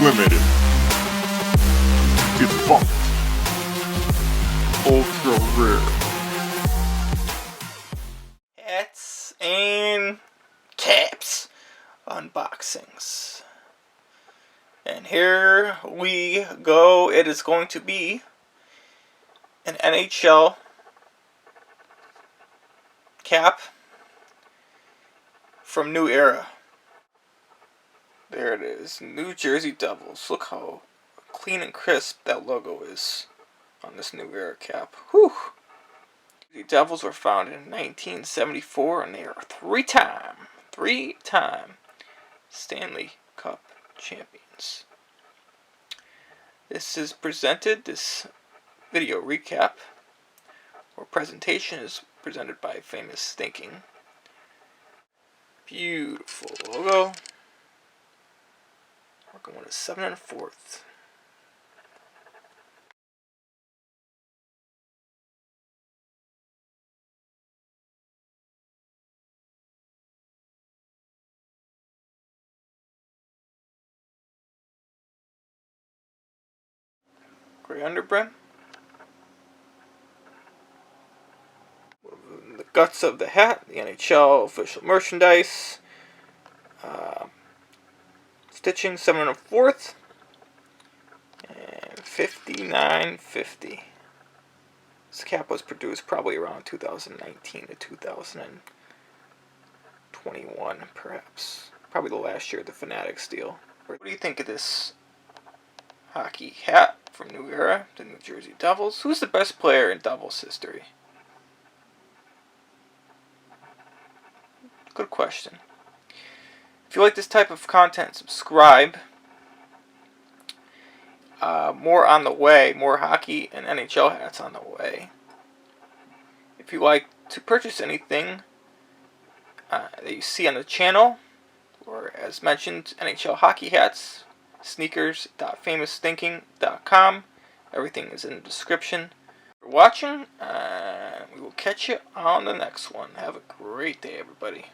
limited. Defunct. Ultra rare. Hats and caps unboxings. And here we go. It is going to be an NHL cap from New Era. There it is, New Jersey Devils. Look how clean and crisp that logo is on this New Era cap. Whew! The Devils were founded in 1974, and they are three-time Stanley Cup champions. This video recap or presentation is presented by Famous Thinking. Beautiful logo. We're going to 7 1/4. Gray underbrim. The guts of the hat, the NHL official merchandise. Stitching 7 1/4 and 59.50. This cap was produced probably around 2019 to 2021, perhaps. Probably the last year of the Fanatics deal. What do you think of this hockey hat from New Era, the New Jersey Devils? Who's the best player in Devils history? Good question. If you like this type of content, subscribe. More on the way. More hockey and NHL hats on the way. If you like to purchase anything that you see on the channel, or as mentioned, NHL hockey hats, sneakers.famousthinking.com. Everything is in the description. Thanks for watching. We will catch you on the next one. Have a great day, everybody.